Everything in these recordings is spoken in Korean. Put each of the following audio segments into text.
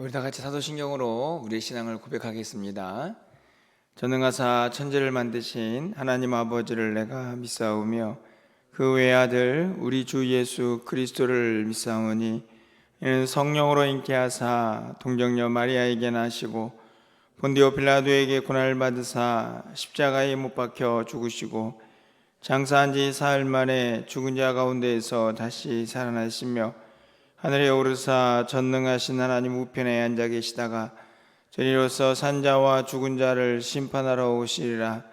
우리 다 같이 사도신경으로 우리의 신앙을 고백하겠습니다. 전능하사 천지를 만드신 하나님 아버지를 내가 믿사오며 그 외아들 우리 주 예수 그리스도를 믿사오니 이는 성령으로 잉태하사 동정녀 마리아에게 나시고 본디오 빌라도에게 고난을 받으사 십자가에 못 박혀 죽으시고 장사한 지 사흘 만에 죽은 자 가운데에서 다시 살아나시며 하늘에 오르사 전능하신 하나님 우편에 앉아 계시다가 저리로서 산자와 죽은 자를 심판하러 오시리라.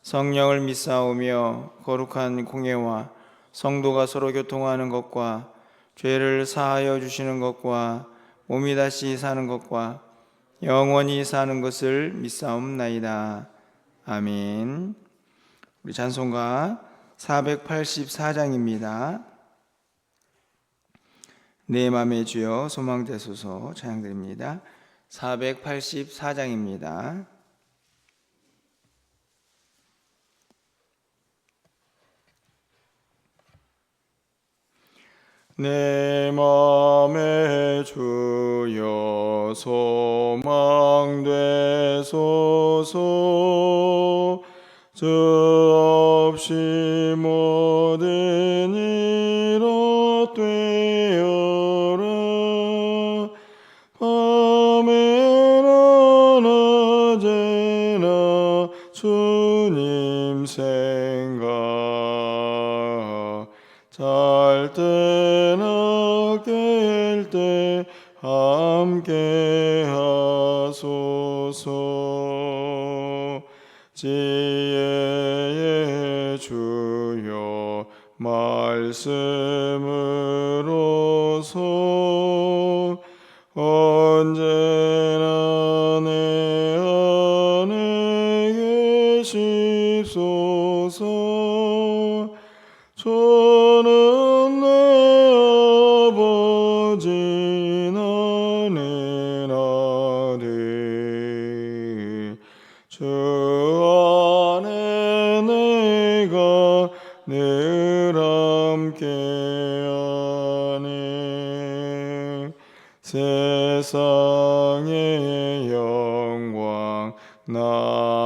성령을 믿사오며 거룩한 공예와 성도가 서로 교통하는 것과 죄를 사하여 주시는 것과 몸이 다시 사는 것과 영원히 사는 것을 믿사옵나이다. 아멘. 우리 찬송가 484장입니다. 내 맘의 주여 소망되소서 찬양드립니다. 484장입니다. 내 맘의 주여 소망되소서 주 없이 모든 일 헛되어라. 밤에나 낮에나 주님 생각 잘 때나 깰 때 함께 하소서. 지혜의 주여 말씀으로서 언제나 내 안에 계십소서. 저는 내 아버지 나는 아들 주 안에 내가 늘 함께하네. 세상의 영광 나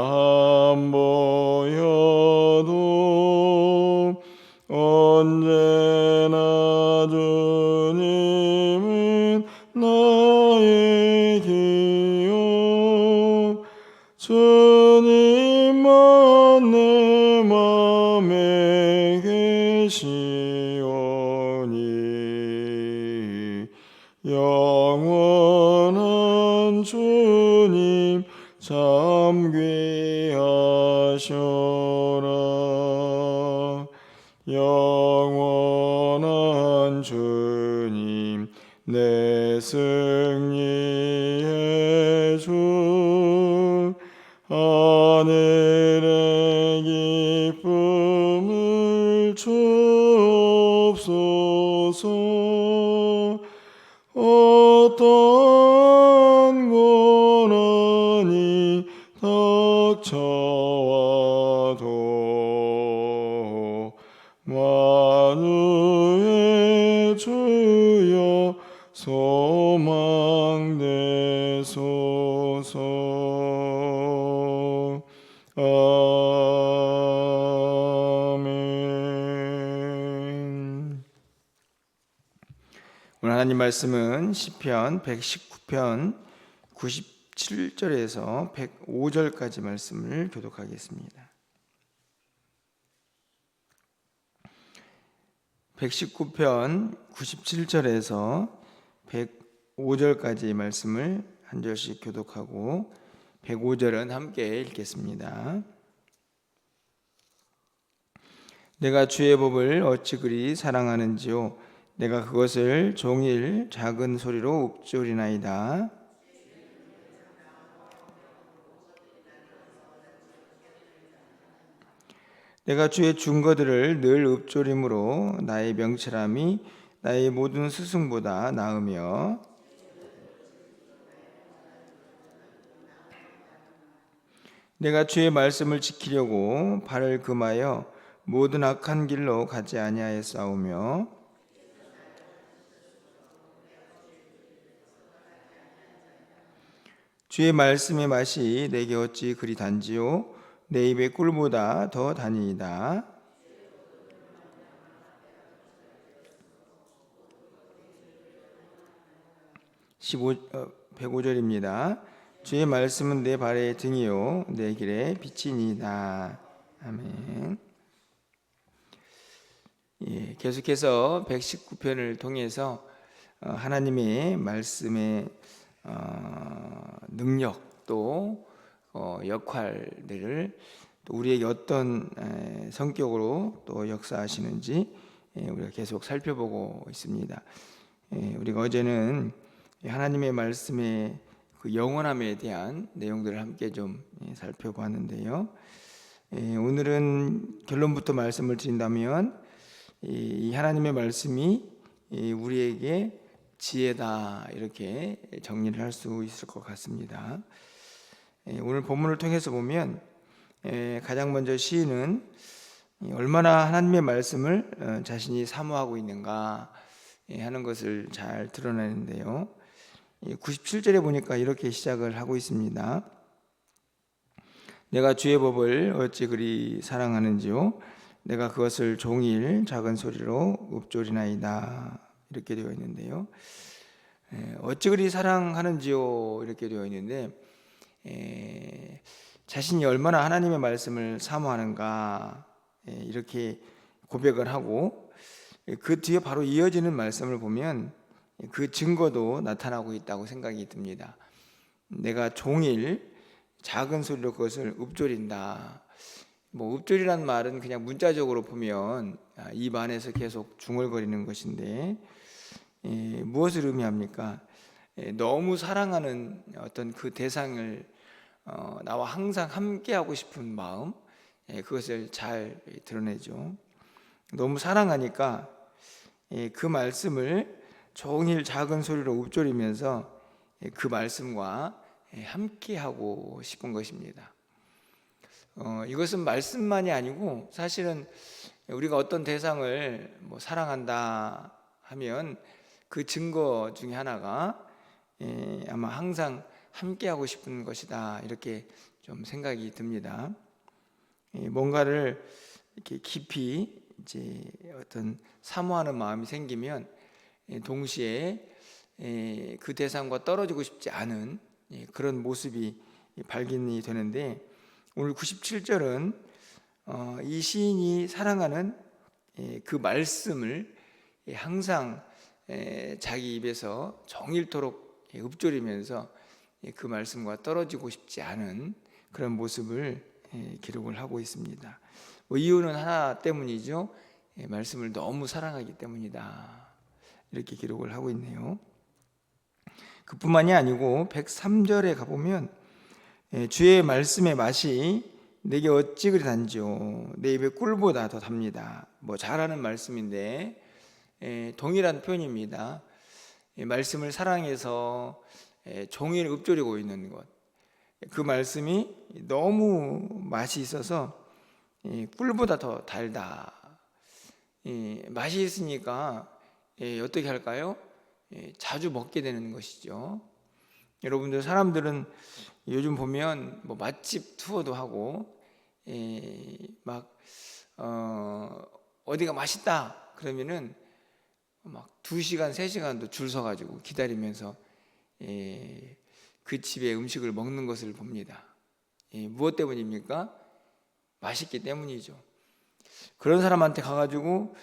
안 보여도 언제나 주님은 나의 기요. 주님만 내 맘에 계시오니 영원한 주님 참 귀하셔라. 영원한 주님 내 승리의 주 하늘의 기쁨을 주옵소서. 어떤 고난이 닥쳐와도 만유의 주여 소망되소서. 아멘. 오늘 하나님 말씀은 시편 119편 97절에서 105절까지 말씀을 교독하겠습니다. 119편 97절에서 105절까지 말씀을 한 절씩 교독하고 105절은 함께 읽겠습니다. 내가 주의 법을 어찌 그리 사랑하는지요. 내가 그것을 종일 작은 소리로 읊조리나이다. 내가 주의 증거들을 늘 읊조림으로 나의 명철함이 나의 모든 스승보다 나으며 내가 주의 말씀을 지키려고 발을 금하여 모든 악한 길로 가지 아니하였사오며 주의 말씀의 맛이 내게 어찌 그리 단지요 내 입의 꿀보다 더 다니이다. 105절입니다. 주의 말씀은 내 발의 등이요 내 길의 빛이니이다. 아멘. 계속해서 119편을 통해서 하나님의 말씀의 능력 또 역할들을 또 우리에게 어떤 성격으로 또 역사하시는지 우리가 계속 살펴보고 있습니다. 우리가 어제는 하나님의 말씀의 그 영원함에 대한 내용들을 함께 좀 살펴보았는데요. 오늘은 결론부터 말씀을 드린다면 이 하나님의 말씀이 우리에게 지혜다 이렇게 정리를 할 수 있을 것 같습니다. 오늘 본문을 통해서 보면 가장 먼저 시인은 얼마나 하나님의 말씀을 자신이 사모하고 있는가 하는 것을 잘 드러내는데요. 97절에 보니까 이렇게 시작을 하고 있습니다. 내가 주의 법을 어찌 그리 사랑하는지요 내가 그것을 종일 작은 소리로 읊조리나이다 이렇게 되어 있는데요. 어찌 그리 사랑하는지요 이렇게 되어 있는데 자신이 얼마나 하나님의 말씀을 사모하는가 이렇게 고백을 하고 그 뒤에 바로 이어지는 말씀을 보면 그 증거도 나타나고 있다고 생각이 듭니다. 내가 종일 작은 소리로 그것을 읊조린다. 읊조리란 말은 그냥 문자적으로 보면 입 안에서 계속 중얼거리는 것인데 무엇을 의미합니까? 너무 사랑하는 어떤 그 대상을 나와 항상 함께하고 싶은 마음 그것을 잘 드러내죠. 너무 사랑하니까 그 말씀을 종일 작은 소리로 읊조리면서 그 말씀과 함께하고 싶은 것입니다. 이것은 말씀만이 아니고 사실은 우리가 어떤 대상을 사랑한다 하면 그 증거 중에 하나가 아마 항상 함께하고 싶은 것이다 이렇게 좀 생각이 듭니다. 뭔가를 이렇게 깊이 이제 어떤 사모하는 마음이 생기면 동시에 그 대상과 떨어지고 싶지 않은 그런 모습이 발견이 되는데 오늘 97절은 이 시인이 사랑하는 그 말씀을 항상 자기 입에서 정일토록 읊조리면서 그 말씀과 떨어지고 싶지 않은 그런 모습을 기록을 하고 있습니다. 이유는 하나 때문이죠. 말씀을 너무 사랑하기 때문이다. 이렇게 기록을 하고 있네요. 그뿐만이 아니고 103절에 가보면 주의 말씀의 맛이 내게 어찌 그리 단지요 내 입의 꿀보다 더 답니다. 잘하는 말씀인데 동일한 표현입니다. 말씀을 사랑해서 종일 읊조리고 있는 것, 그 말씀이 너무 맛이 있어서 꿀보다 더 달다. 맛이 있으니까 어떻게 할까요? 자주 먹게 되는 것이죠. 여러분들 사람들은 요즘 보면 맛집 투어도 하고 막 어디가 맛있다 그러면은 막 2시간, 3시간도 줄 서가지고 기다리면서 그 집의 음식을 먹는 것을 봅니다. 무엇 때문입니까? 맛있기 때문이죠. 그런 사람한테 가가지고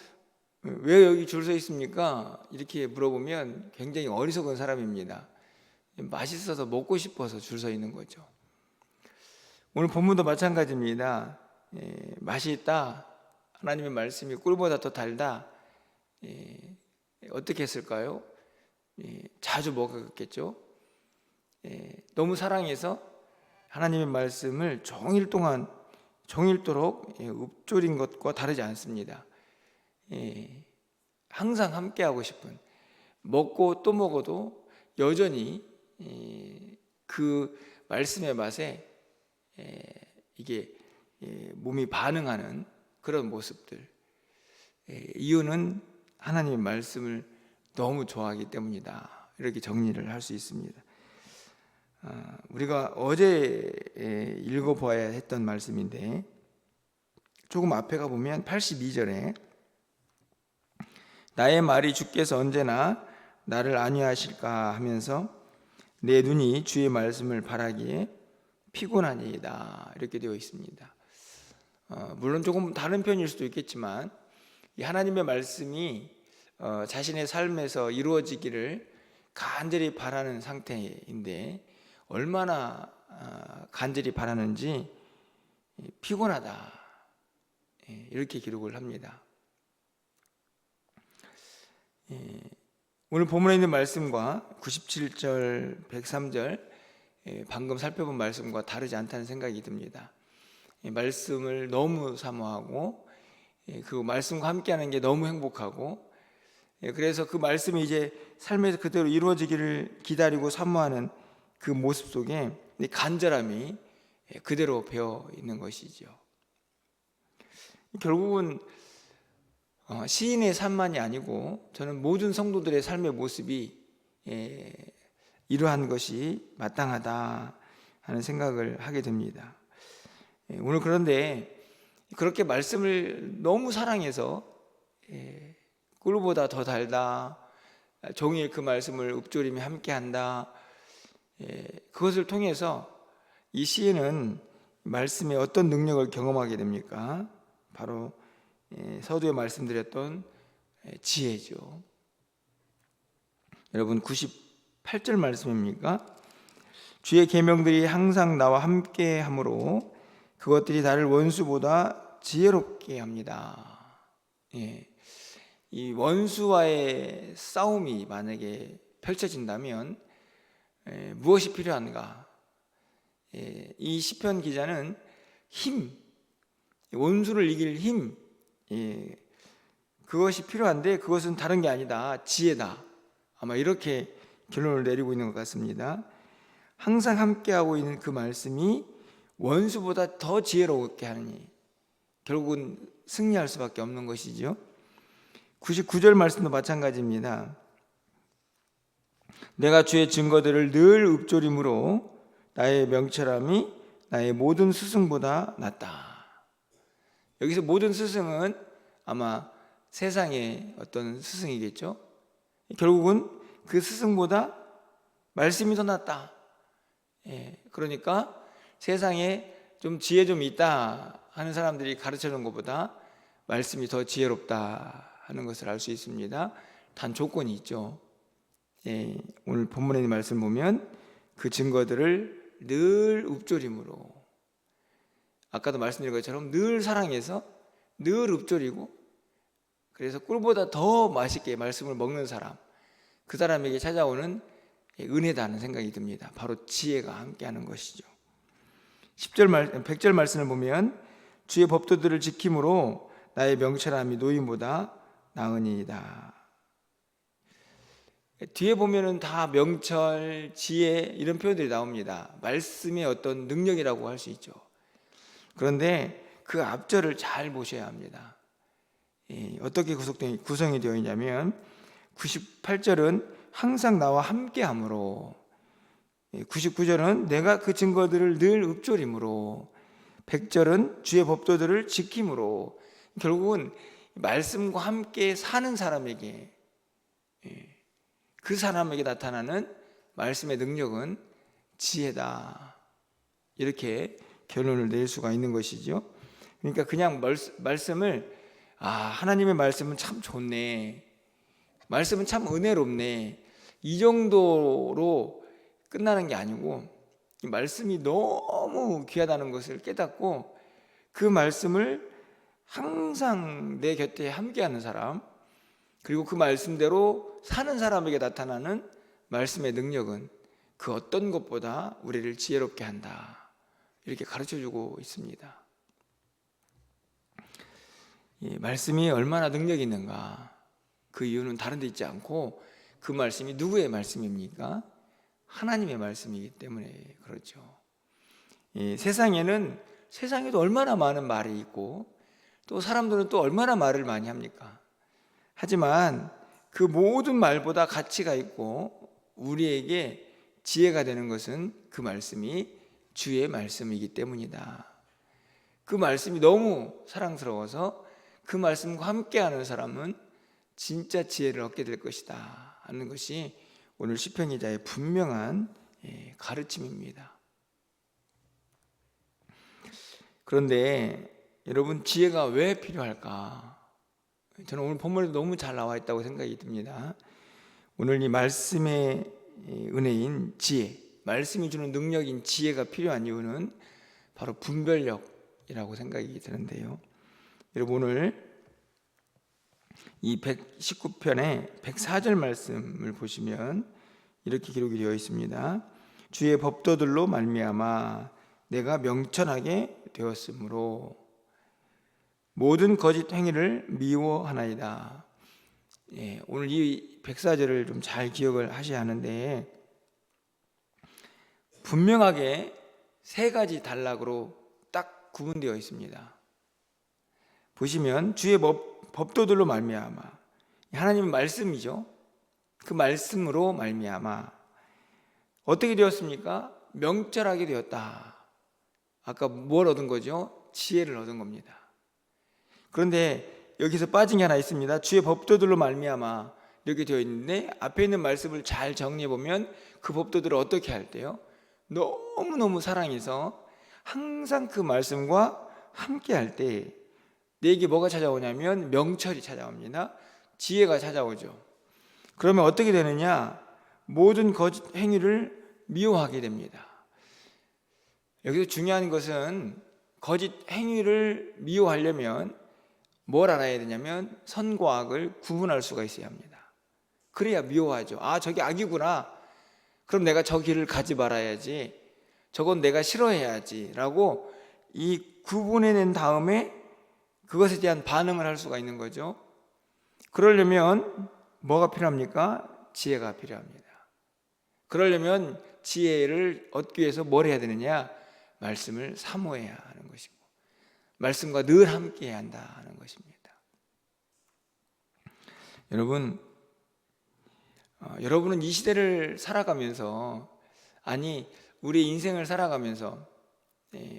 왜 여기 줄 서 있습니까? 이렇게 물어보면 굉장히 어리석은 사람입니다. 맛있어서 먹고 싶어서 줄 서 있는 거죠. 오늘 본문도 마찬가지입니다. 맛이 있다. 하나님의 말씀이 꿀보다 더 달다. 어떻게 했을까요? 자주 먹었겠죠. 너무 사랑해서 하나님의 말씀을 종일 동안 종일토록 읊조린 것과 다르지 않습니다. 항상 함께하고 싶은, 먹고 또 먹어도 여전히 그 말씀의 맛에 이게 몸이 반응하는 그런 모습들. 이유는 하나님의 말씀을 너무 좋아하기 때문이다. 이렇게 정리를 할 수 있습니다. 우리가 어제 읽어보아야 했던 말씀인데 조금 앞에 가보면 82절에 나의 말이 주께서 언제나 나를 안위하실까 하면서 내 눈이 주의 말씀을 바라기에 피곤하니이다 이렇게 되어 있습니다. 물론 조금 다른 편일 수도 있겠지만 이 하나님의 말씀이 자신의 삶에서 이루어지기를 간절히 바라는 상태인데 얼마나 간절히 바라는지 피곤하다 이렇게 기록을 합니다. 오늘 본문에 있는 말씀과 97절, 103절 방금 살펴본 말씀과 다르지 않다는 생각이 듭니다. 말씀을 너무 사모하고 그 말씀과 함께하는 게 너무 행복하고 그래서 그 말씀이 이제 삶에서 그대로 이루어지기를 기다리고 사모하는 그 모습 속에 간절함이 그대로 배어 있는 것이죠. 결국은 시인의 삶만이 아니고 저는 모든 성도들의 삶의 모습이 이러한 것이 마땅하다 하는 생각을 하게 됩니다. 오늘 그런데 그렇게 말씀을 너무 사랑해서 꿀보다 더 달다, 종일 그 말씀을 읊조리며 함께한다, 그것을 통해서 이 시인은 말씀의 어떤 능력을 경험하게 됩니까? 바로 서두에 말씀드렸던 지혜죠. 여러분 98절 말씀입니까? 주의 계명들이 항상 나와 함께 함으로 그것들이 나를 원수보다 지혜롭게 합니다. 이 원수와의 싸움이 만약에 펼쳐진다면 무엇이 필요한가? 이 시편 기자는 힘, 원수를 이길 힘, 그것이 필요한데 그것은 다른 게 아니다, 지혜다. 아마 이렇게 결론을 내리고 있는 것 같습니다. 항상 함께하고 있는 그 말씀이 원수보다 더 지혜롭게 하느니 결국은 승리할 수밖에 없는 것이죠. 99절 말씀도 마찬가지입니다. 내가 주의 증거들을 늘 읊조림으로 나의 명철함이 나의 모든 스승보다 낫다. 여기서 모든 스승은 아마 세상의 어떤 스승이겠죠. 결국은 그 스승보다 말씀이 더 낫다. 그러니까 세상에 좀 지혜 좀 있다 하는 사람들이 가르쳐주는 것보다 말씀이 더 지혜롭다 하는 것을 알 수 있습니다. 단 조건이 있죠. 오늘 본문에 있는 말씀 보면 그 증거들을 늘 읊조림으로, 아까도 말씀드린 것처럼 늘 사랑해서 늘 읊조리고, 그래서 꿀보다 더 맛있게 말씀을 먹는 사람, 그 사람에게 찾아오는 은혜다는 생각이 듭니다. 바로 지혜가 함께하는 것이죠. 100절 말씀을 보면 주의 법도들을 지킴으로 나의 명철함이 노임보다 나으니이다. 뒤에 보면은 다 명철, 지혜 이런 표현들이 나옵니다. 말씀의 어떤 능력이라고 할 수 있죠. 그런데 그 앞절을 잘 보셔야 합니다. 어떻게 구성이 되어 있냐면 98절은 항상 나와 함께함으로, 99절은 내가 그 증거들을 늘 읊조림으로, 100절은 주의 법도들을 지킴으로, 결국은 말씀과 함께 사는 사람에게, 그 사람에게 나타나는 말씀의 능력은 지혜다, 이렇게 결론을 낼 수가 있는 것이죠. 그러니까 그냥 말씀을 하나님의 말씀은 참 좋네, 말씀은 참 은혜롭네, 이 정도로 끝나는 게 아니고 이 말씀이 너무 귀하다는 것을 깨닫고 그 말씀을 항상 내 곁에 함께하는 사람, 그리고 그 말씀대로 사는 사람에게 나타나는 말씀의 능력은 그 어떤 것보다 우리를 지혜롭게 한다, 이렇게 가르쳐주고 있습니다. 말씀이 얼마나 능력이 있는가, 그 이유는 다른 데 있지 않고 그 말씀이 누구의 말씀입니까? 하나님의 말씀이기 때문에 그렇죠. 세상에도 얼마나 많은 말이 있고 또 사람들은 또 얼마나 말을 많이 합니까? 하지만 그 모든 말보다 가치가 있고 우리에게 지혜가 되는 것은 그 말씀이 주의 말씀이기 때문이다. 그 말씀이 너무 사랑스러워서 그 말씀과 함께하는 사람은 진짜 지혜를 얻게 될 것이다 하는 것이 오늘 시편 기자의 분명한 가르침입니다. 그런데 여러분, 지혜가 왜 필요할까? 저는 오늘 본문에도 너무 잘 나와 있다고 생각이 듭니다. 오늘 이 말씀의 은혜인 지혜, 말씀이 주는 능력인 지혜가 필요한 이유는 바로 분별력이라고 생각이 드는데요. 여러분, 오늘 이 119편의 104절 말씀을 보시면 이렇게 기록이 되어 있습니다. 주의 법도들로 말미암아 내가 명철하게 되었으므로 모든 거짓 행위를 미워하나이다. 오늘 이 104절을 좀 잘 기억을 하셔야 하는데, 분명하게 세 가지 단락으로 딱 구분되어 있습니다. 보시면 주의 법도들로 말미암아, 하나님의 말씀이죠. 그 말씀으로 말미암아 어떻게 되었습니까? 명철하게 되었다. 아까 뭘 얻은 거죠? 지혜를 얻은 겁니다. 그런데 여기서 빠진 게 하나 있습니다. 주의 법도들로 말미암아 이렇게 되어 있는데, 앞에 있는 말씀을 잘 정리해 보면 그 법도들을 어떻게 할 때요? 너무너무 사랑해서 항상 그 말씀과 함께 할 때 내게 뭐가 찾아오냐면 명철이 찾아옵니다. 지혜가 찾아오죠. 그러면 어떻게 되느냐? 모든 거짓 행위를 미워하게 됩니다. 여기서 중요한 것은 거짓 행위를 미워하려면 뭘 알아야 되냐면 선과 악을 구분할 수가 있어야 합니다. 그래야 미워하죠. 아, 저게 악이구나. 그럼 내가 저 길을 가지 말아야지. 저건 내가 싫어해야지 라고 이 구분해낸 다음에 그것에 대한 반응을 할 수가 있는 거죠. 그러려면 뭐가 필요합니까? 지혜가 필요합니다. 그러려면 지혜를 얻기 위해서 뭘 해야 되느냐? 말씀을 사모해야 하는 것이고, 말씀과 늘 함께 해야 한다 하는 것입니다. 여러분은 이 시대를 살아가면서, 아니 우리 인생을 살아가면서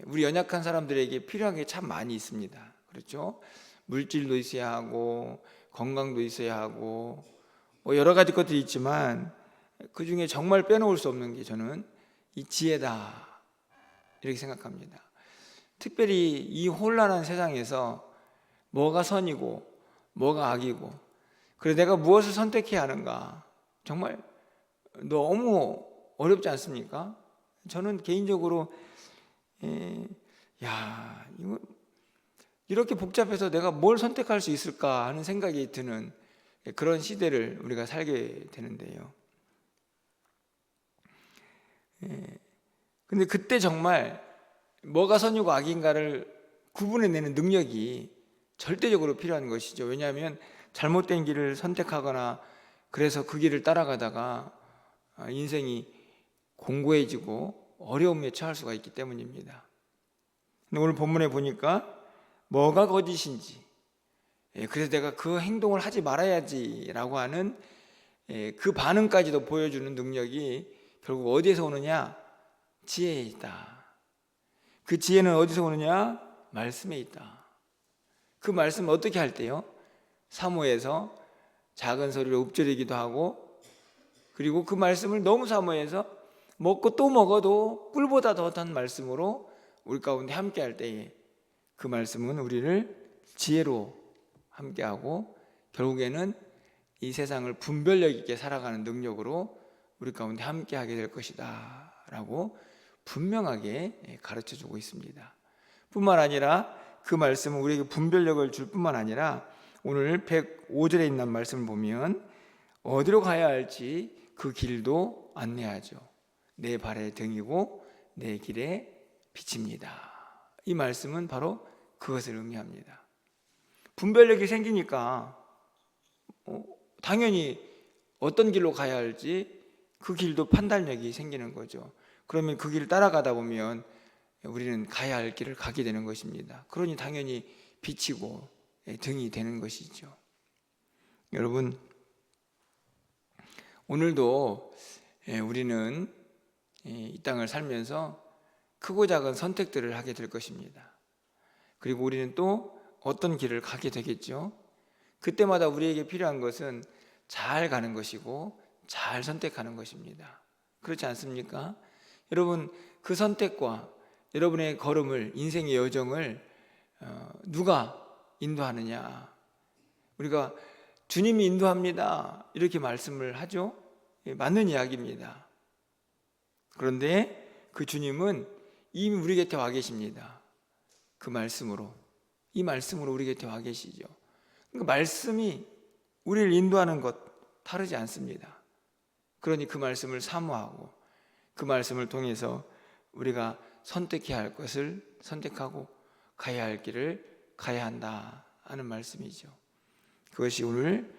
우리 연약한 사람들에게 필요한 게 참 많이 있습니다. 그렇죠? 물질도 있어야 하고 건강도 있어야 하고 뭐 여러 가지 것들이 있지만 그 중에 정말 빼놓을 수 없는 게 저는 이 지혜다 이렇게 생각합니다. 특별히 이 혼란한 세상에서 뭐가 선이고 뭐가 악이고, 그래서 내가 무엇을 선택해야 하는가 정말 너무 어렵지 않습니까? 저는 개인적으로 이거 이렇게 복잡해서 내가 뭘 선택할 수 있을까 하는 생각이 드는 그런 시대를 우리가 살게 되는데요. 근데 그때 정말 뭐가 선이고 악인가를 구분해내는 능력이 절대적으로 필요한 것이죠. 왜냐하면 잘못된 길을 선택하거나 그래서 그 길을 따라가다가 인생이 공고해지고 어려움에 처할 수가 있기 때문입니다. 근데 오늘 본문에 보니까 뭐가 거짓인지, 그래서 내가 그 행동을 하지 말아야지라고 하는 그 반응까지도 보여주는 능력이 결국 어디에서 오느냐? 지혜에 있다. 그 지혜는 어디서 오느냐? 말씀에 있다. 그 말씀을 어떻게 할 때요? 사모해서 작은 소리로 읊조리기도 하고, 그리고 그 말씀을 너무 사모해서 먹고 또 먹어도 꿀보다 더 단 말씀으로 우리 가운데 함께 할 때에 그 말씀은 우리를 지혜로 함께하고 결국에는 이 세상을 분별력 있게 살아가는 능력으로 우리 가운데 함께하게 될 것이다 라고 분명하게 가르쳐주고 있습니다. 뿐만 아니라 그 말씀은 우리에게 분별력을 줄 뿐만 아니라 오늘 105절에 있는 말씀을 보면 어디로 가야 할지 그 길도 안내하죠. 내 발의 등이고 내 길의 빛입니다. 이 말씀은 바로 그것을 의미합니다. 분별력이 생기니까 당연히 어떤 길로 가야 할지 그 길도 판단력이 생기는 거죠. 그러면 그 길을 따라가다 보면 우리는 가야 할 길을 가게 되는 것입니다. 그러니 당연히 빛이고 등이 되는 것이죠. 여러분, 오늘도 우리는 이 땅을 살면서 크고 작은 선택들을 하게 될 것입니다. 그리고 우리는 또 어떤 길을 가게 되겠죠. 그때마다 우리에게 필요한 것은 잘 가는 것이고 잘 선택하는 것입니다. 그렇지 않습니까? 여러분, 그 선택과 여러분의 걸음을, 인생의 여정을 누가 인도하느냐? 우리가 주님이 인도합니다, 이렇게 말씀을 하죠. 맞는 이야기입니다. 그런데 그 주님은 이미 우리 곁에 와 계십니다. 그 말씀으로, 이 말씀으로 우리 곁에 와 계시죠. 그러니까 말씀이 우리를 인도하는 것 다르지 않습니다. 그러니 그 말씀을 사모하고 그 말씀을 통해서 우리가 선택해야 할 것을 선택하고 가야 할 길을 가야 한다 하는 말씀이죠. 그것이 오늘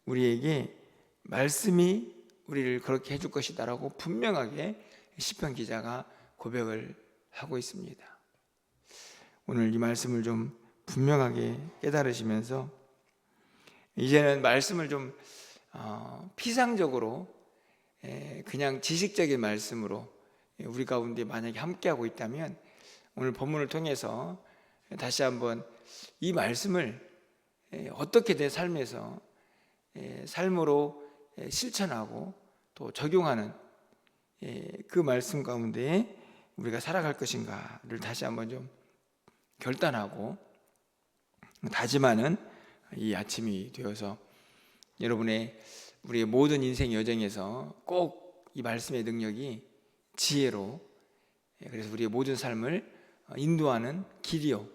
우리에게 말씀이 우리를 그렇게 해줄 것이다라고 분명하게 시편 기자가 고백을 하고 있습니다. 오늘 이 말씀을 좀 분명하게 깨달으시면서 이제는 말씀을 좀 피상적으로 그냥 지식적인 말씀으로 우리 가운데 만약에 함께하고 있다면 오늘 본문을 통해서 다시 한번 이 말씀을 어떻게 내 삶에서 삶으로 실천하고 또 적용하는 그 말씀 가운데 우리가 살아갈 것인가를 다시 한번 좀 결단하고 다짐하는 이 아침이 되어서 우리의 모든 인생 여정에서 꼭 이 말씀의 능력이 지혜로, 그래서 우리의 모든 삶을 인도하는 길이요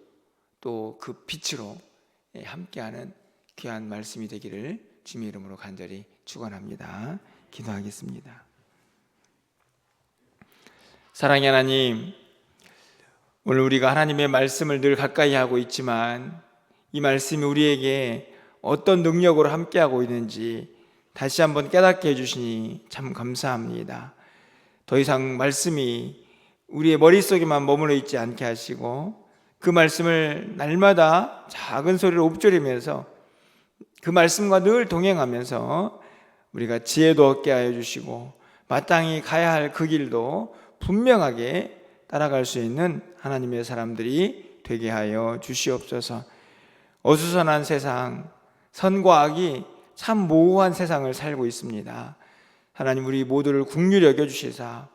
또 그 빛으로 함께하는 귀한 말씀이 되기를 주님의 이름으로 간절히 축원합니다. 기도하겠습니다. 사랑의 하나님, 오늘 우리가 하나님의 말씀을 늘 가까이 하고 있지만 이 말씀이 우리에게 어떤 능력으로 함께하고 있는지 다시 한번 깨닫게 해주시니 참 감사합니다. 더 이상 말씀이 우리의 머릿속에만 머물러 있지 않게 하시고 그 말씀을 날마다 작은 소리로 읊조리면서 그 말씀과 늘 동행하면서 우리가 지혜도 얻게 하여 주시고 마땅히 가야 할 그 길도 분명하게 따라갈 수 있는 하나님의 사람들이 되게 하여 주시옵소서. 어수선한 세상, 선과 악이 참 모호한 세상을 살고 있습니다. 하나님, 우리 모두를 긍휼히 여겨주시사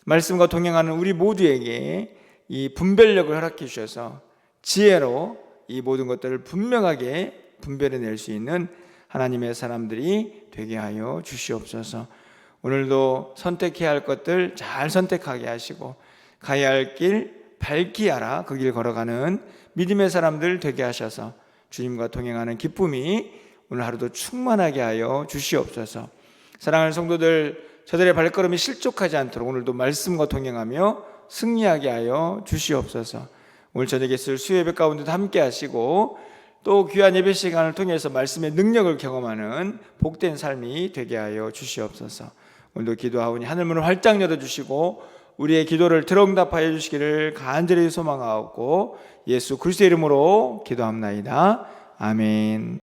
말씀과 동행하는 우리 모두에게 이 분별력을 허락해 주셔서 지혜로 이 모든 것들을 분명하게 분별해낼 수 있는 하나님의 사람들이 되게 하여 주시옵소서. 오늘도 선택해야 할 것들 잘 선택하게 하시고 가야 할 길 밝히 알아 그 길 걸어가는 믿음의 사람들 되게 하셔서 주님과 동행하는 기쁨이 오늘 하루도 충만하게 하여 주시옵소서. 사랑하는 성도들, 저들의 발걸음이 실족하지 않도록 오늘도 말씀과 동행하며 승리하게 하여 주시옵소서. 오늘 저녁에 쓸 수요예배 가운데도 함께 하시고 또 귀한 예배 시간을 통해서 말씀의 능력을 경험하는 복된 삶이 되게 하여 주시옵소서. 오늘도 기도하오니 하늘문을 활짝 열어주시고 우리의 기도를 들응답하여 주시기를 간절히 소망하옵고 예수 그리스도의 이름으로 기도합나이다. 아멘.